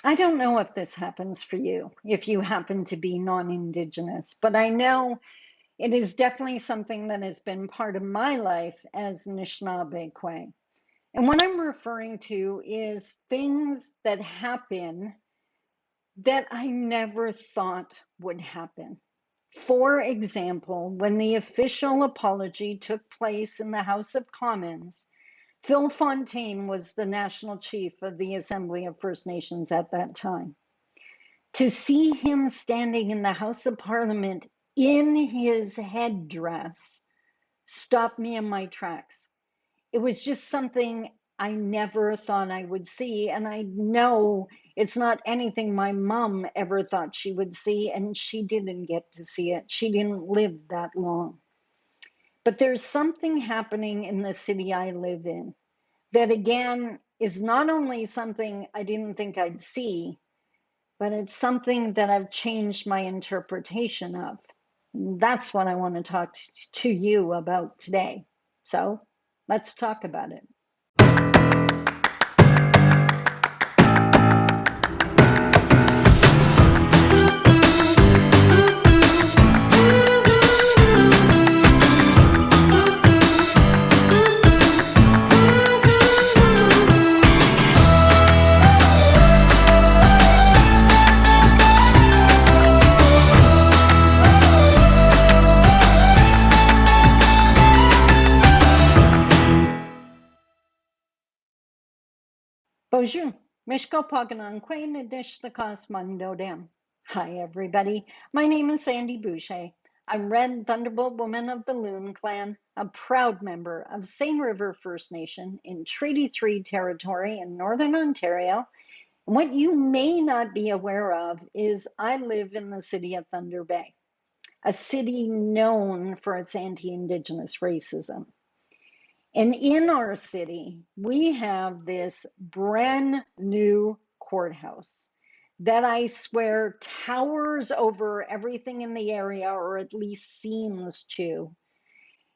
I don't know if this happens for you, if you happen to be non-Indigenous, but I know it is definitely something that has been part of my life as Anishinaabe Kwe. And what I'm referring to is things that happen that I never thought would happen. For example, when the official apology took place in the House of Commons, Phil Fontaine was the national chief of the Assembly of First Nations at that time. To see him standing in the House of Parliament in his headdress stopped me in my tracks. It was just something I never thought I would see. And I know it's not anything my mom ever thought she would see, and she didn't get to see it. She didn't live that long. But there's something happening in the city I live in that, again, is not only something I didn't think I'd see, but it's something that I've changed my interpretation of. That's what I want to talk to you about today. So let's talk about it. Bonjour. Mishko Paganan Queen Dish the Cosmondo Dam. Hi, everybody. My name is Sandi Boucher. I'm Red Thunderbolt Woman of the Loon Clan, a proud member of Seine River First Nation in Treaty 3 territory in Northern Ontario. And what you may not be aware of is I live in the city of Thunder Bay, a city known for its anti-Indigenous racism. And in our city, we have this brand new courthouse that I swear towers over everything in the area, or at least seems to.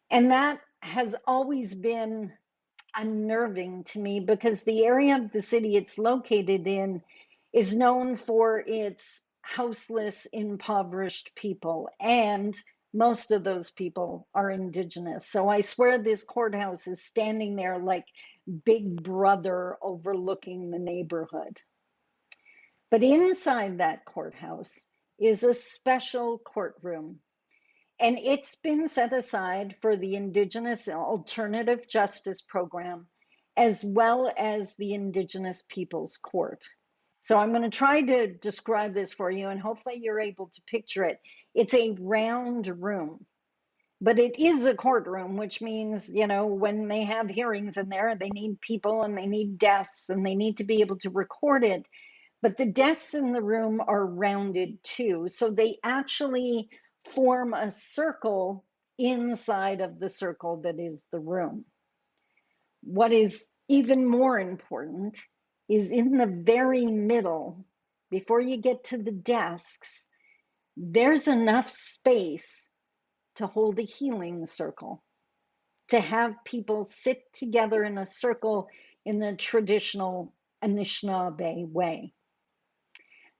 And that has always been unnerving to me because the area of the city it's located in is known for its houseless, impoverished people. And most of those people are Indigenous. So I swear this courthouse is standing there like Big Brother overlooking the neighborhood. But inside that courthouse is a special courtroom. And it's been set aside for the Indigenous Alternative Justice Program, as well as the Indigenous Peoples Court. So I'm going to try to describe this for you, and hopefully you're able to picture it. It's a round room, but it is a courtroom, which means, when they have hearings in there, they need people and they need desks and they need to be able to record it. But the desks in the room are rounded too. So they actually form a circle inside of the circle that is the room. What is even more important is in the very middle, before you get to the desks, there's enough space to hold a healing circle, to have people sit together in a circle in the traditional Anishinaabe way.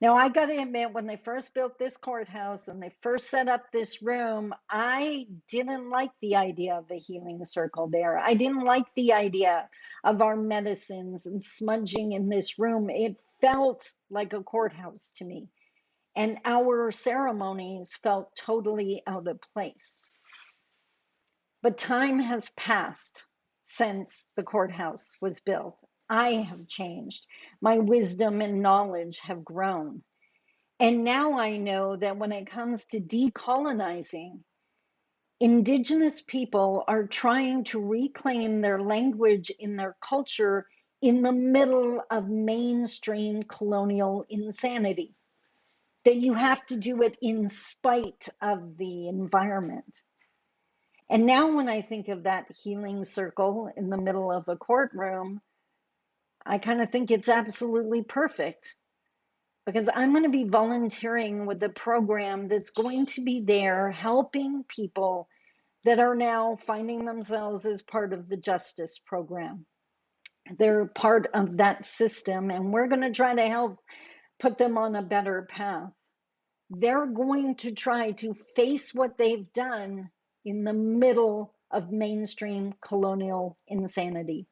Now, I got to admit, when they first built this courthouse and they first set up this room, I didn't like the idea of a healing circle there. I didn't like the idea of our medicines and smudging in this room. It felt like a courthouse to me, and our ceremonies felt totally out of place. But time has passed since the courthouse was built. I have changed. My wisdom and knowledge have grown. And now I know that when it comes to decolonizing, Indigenous people are trying to reclaim their language in their culture in the middle of mainstream colonial insanity. That you have to do it in spite of the environment. And now when I think of that healing circle in the middle of a courtroom, I kind of think it's absolutely perfect, because I'm going to be volunteering with a program that's going to be there helping people that are now finding themselves as part of the justice program. They're part of that system, and we're going to try to help put them on a better path. They're going to try to face what they've done in the middle of mainstream colonial insanity.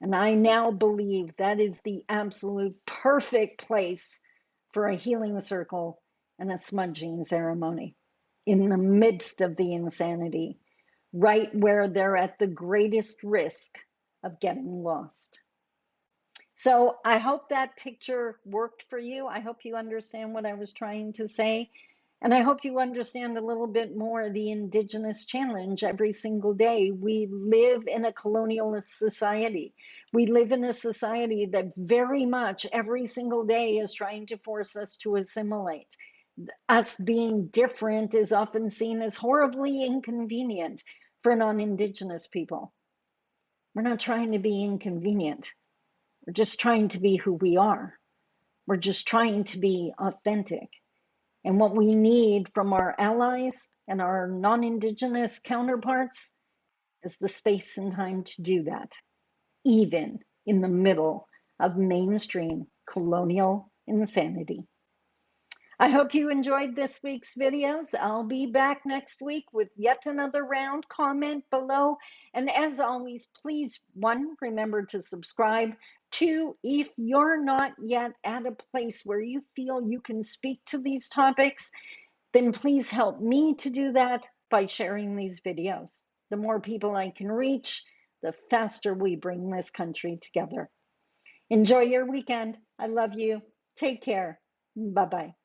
And I now believe that is the absolute perfect place for a healing circle and a smudging ceremony in the midst of the insanity, right where they're at the greatest risk of getting lost. So I hope that picture worked for you. I hope you understand what I was trying to say. And I hope you understand a little bit more the Indigenous challenge every single day. We live in a colonialist society. We live in a society that very much every single day is trying to force us to assimilate. Us being different is often seen as horribly inconvenient for non-Indigenous people. We're not trying to be inconvenient. We're just trying to be who we are. We're just trying to be authentic. And what we need from our allies and our non-Indigenous counterparts is the space and time to do that, even in the middle of mainstream colonial insanity. I hope you enjoyed this week's videos. I'll be back next week with yet another round. Comment below. And as always, please, one, remember to subscribe. Two, if you're not yet at a place where you feel you can speak to these topics, then please help me to do that by sharing these videos. The more people I can reach, the faster we bring this country together. Enjoy your weekend. I love you. Take care. Bye-bye.